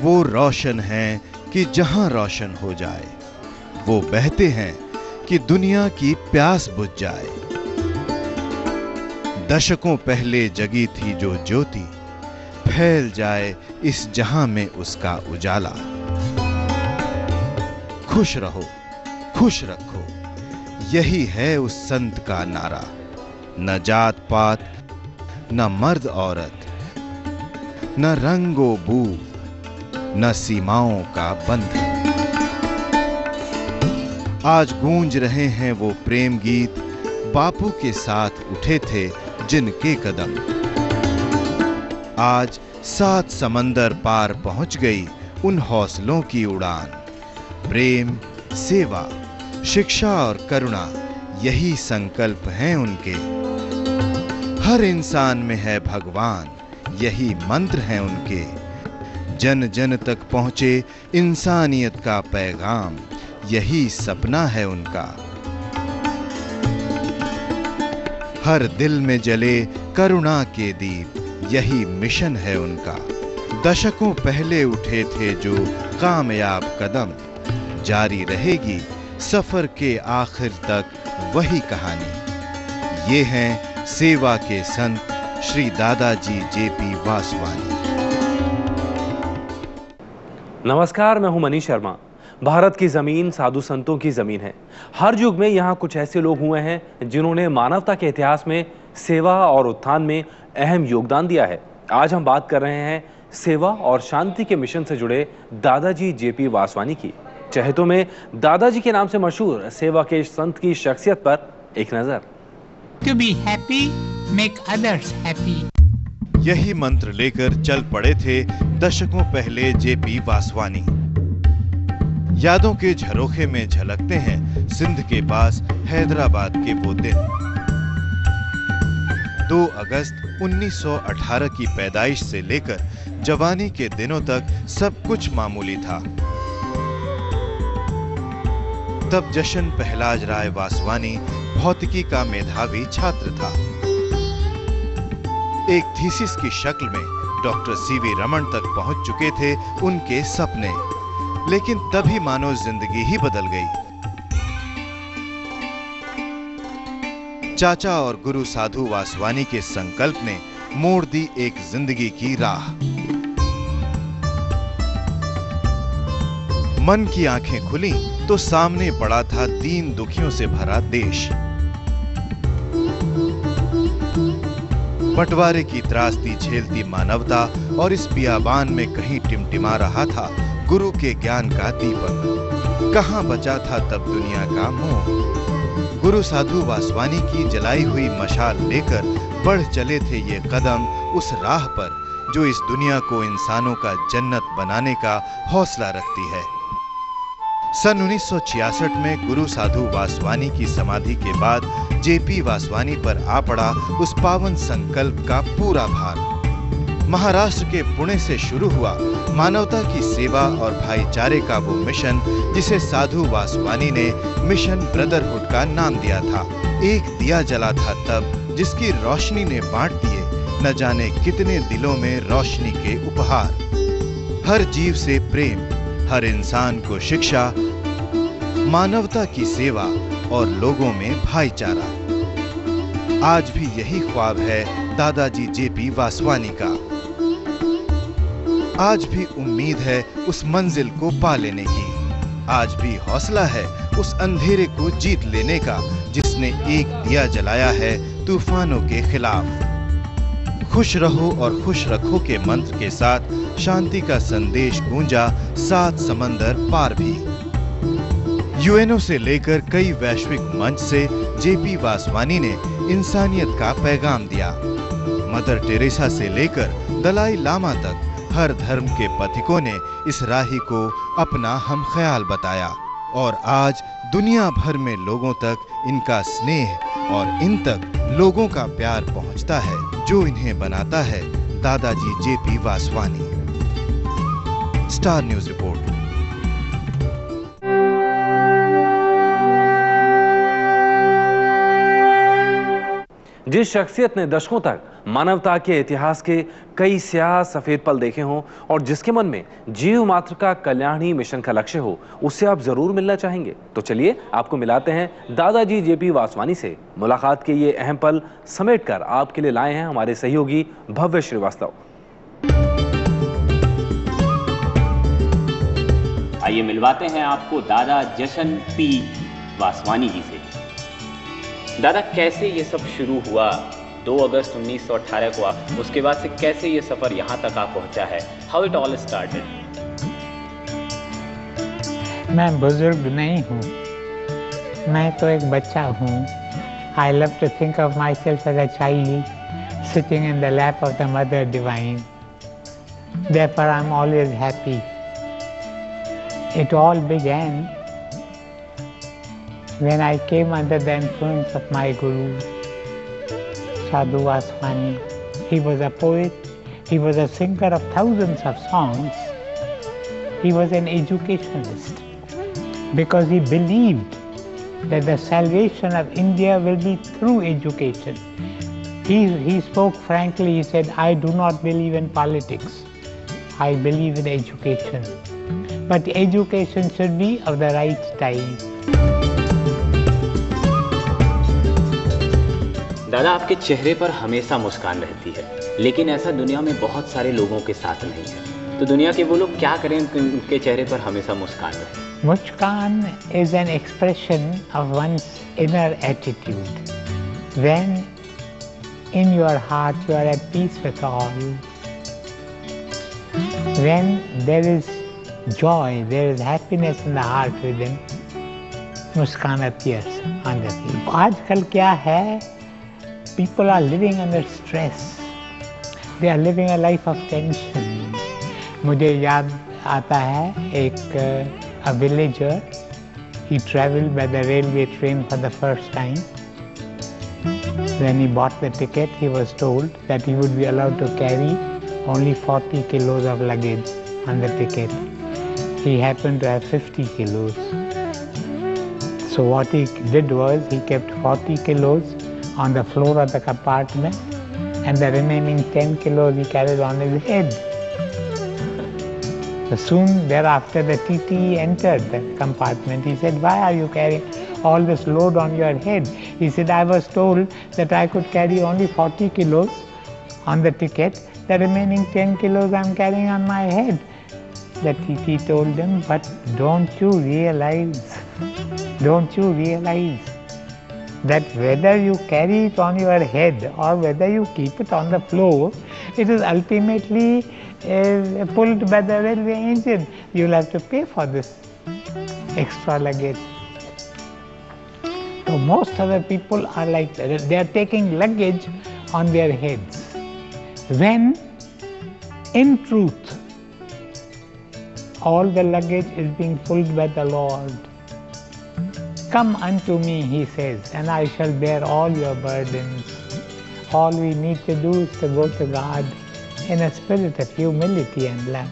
वो रोशन हैं कि जहां रोशन हो जाए, वो बहते हैं कि दुनिया की प्यास बुझ जाए। दशकों पहले जगी थी जो ज्योति, फैल जाए इस जहां में उसका उजाला। खुश रहो, खुश रखो, यही है उस संत का नारा। न जात पात, न मर्द औरत, न रंगो बू, न सीमाओं का बंधन। आज गूंज रहे हैं वो प्रेम गीत, बापू के साथ उठे थे जिनके कदम। आज 7 समंदर पार पहुंच गई उन हौसलों की उड़ान। प्रेम, सेवा, शिक्षा और करुणा, यही संकल्प हैं उनके। हर इंसान में है भगवान, यही मंत्र हैं उनके। जन जन तक पहुंचे इंसानियत का पैगाम, यही सपना है उनका। हर दिल में जले करुणा के दीप, यही मिशन है उनका। दशकों पहले उठे थे जो कामयाब कदम, जारी रहेगी सफर के आखिर तक वही कहानी। ये हैं सेवा के संत श्री दादाजी जेपी वासवानी। नमस्कार, मैं हूं मनीष शर्मा। भारत की जमीन साधु संतों की जमीन है। हर युग में यहाँ कुछ ऐसे लोग हुए हैं जिन्होंने मानवता के इतिहास में सेवा और उत्थान में अहम योगदान दिया है। आज हम बात कर रहे हैं सेवा और शांति के मिशन से जुड़े दादाजी जेपी वासवानी की। चहेतों में दादाजी के नाम से मशहूर सेवा के संत की शख्सियत पर एक नजर। To be happy, make others happy. यही मंत्र लेकर चल पड़े थे दशकों पहले जेपी वासवानी। यादों के झरोखे में झलकते हैं सिंध के पास हैदराबाद के वो दिन। 2 अगस्त 1918 की पैदाइश से लेकर जवानी के दिनों तक सब कुछ मामूली था। तब जशन पहलाज राय वासवानी भौतिकी का मेधावी छात्र था। एक थीसिस की शक्ल में डॉक्टर सीवी रमन तक पहुंच चुके थे उनके सपने, लेकिन तभी मानो जिंदगी ही बदल गई। चाचा और गुरु साधु वासवानी के संकल्प ने मोड़ दी एक जिंदगी की राह। मन की आंखें खुली तो सामने पड़ा था दीन दुखियों से भरा देश। बंटवारे की त्रासदी झेलती मानवता, और इस बियाबान में कहीं टिमटिमा रहा था गुरु के ज्ञान का दीपक। कहां बचा था तब दुनिया का मोह। गुरु साधु वासवानी की जलाई हुई मशाल लेकर बढ़ चले थे ये कदम उस राह पर जो इस दुनिया को इंसानों का जन्नत बनाने का हौसला रखती है। सन 1966 में गुरु साधु वासवानी की समाधि के बाद जेपी वासवानी पर आ पड़ा उस पावन संकल्प का पूरा भार। महाराष्ट्र के पुणे से शुरू हुआ मानवता की सेवा और भाईचारे का वो मिशन, जिसे साधु वासवानी ने मिशन ब्रदरहुड का नाम दिया था। एक दिया जला था तब जिसकी रोशनी ने बांट दिए न जाने कितने दिलों में रोशनी के उपहार। हर जीव से प्रेम, हर इंसान को शिक्षा, मानवता की सेवा और लोगों में भाईचारा। आज भी यही ख्वाब है दादाजी जेपी वासवानी का। आज भी उम्मीद है उस मंजिल को पा लेने की। आज भी हौसला है उस अंधेरे को जीत लेने का जिसने एक दिया जलाया है तूफानों के खिलाफ। खुश रहो और खुश रखो के मंत्र के साथ शांति का संदेश गूंजा 7 समंदर पार भी। यूएनओ से लेकर कई वैश्विक मंच से जेपी वासवानी ने इंसानियत का पैगाम दिया। मदर टेरेसा से लेकर दलाई लामा तक हर धर्म के पथिकों ने इस राही को अपना हम ख्याल बताया, और आज दुनिया भर में लोगों तक इनका स्नेह और इन तक लोगों का प्यार पहुंचता है जो इन्हें बनाता है दादाजी JP Vaswani. Star news report. जिस शख्सियत ने दशकों तक मानवता के इतिहास के कई स्याह सफेद पल देखे हों और जिसके मन में जीव मात्र का कल्याण ही मिशन का लक्ष्य हो, उससे आप जरूर मिलना चाहेंगे। तो चलिए आपको मिलाते हैं दादाजी जेपी वासवानी से। मुलाकात के ये अहम पल समेटकर आपके लिए लाए हैं हमारे सहयोगी भव्य श्रीवास्तव। आइए मिलवाते हैं आपको दादा जशन पी वासवानी जी से। दादा, कैसे ये सब शुरू हुआ? 2 अगस्त 1918 को उसके बाद से कैसे ये सफर यहाँ तक आ पहुँचा है? How it all started? मैं बुजुर्ग नहीं हूँ, मैं तो एक बच्चा हूँ। I love to think of myself as a child sitting in the lap of the Mother Divine. Therefore, I'm always happy. It all began when I came under the influence of my Guru, Sadhu Vaswani. He was a poet, he was a singer of thousands of songs, he was an educationalist because he believed that the salvation of India will be through education. He spoke frankly, he said, I do not believe in politics, I believe in education. But education should be of the right type. दादा, आपके चेहरे पर हमेशा मुस्कान रहती है, लेकिन ऐसा दुनिया में बहुत सारे लोगों के साथ नहीं है। तो दुनिया के वो लोग क्या करें उनके चेहरे पर हमेशा मुस्कान रहे? Muskan is an expression of one's inner attitude. When in your heart you are at peace with all, when there is joy, there is happiness in the heart within, Muskan appears on the face. आजकल क्या है? People are living under stress. They are living a life of tension. मुझे याद आता है a villager. He traveled by the railway train for the first time. When he bought the ticket, he was told that he would be allowed to carry only 40 kilos of luggage on the ticket. He happened to have 50 kilos. So what he did was he kept 40 kilos on the floor of the compartment and the remaining 10 kilos he carried on his head. So soon thereafter the TT entered the compartment. He said, why are you carrying all this load on your head? He said, I was told that I could carry only 40 kilos on the ticket. The remaining 10 kilos I am carrying on my head. The TT told him, but don't you realize that whether you carry it on your head or whether you keep it on the floor, it is ultimately pulled by the railway engine. You will have to pay for this extra luggage. So most of the people are like that. They are taking luggage on their heads, when in truth all the luggage is being pulled by the Lord. Come unto me, he says, and I shall bear all your burdens. All we need to do is to go to God in a spirit of humility and love.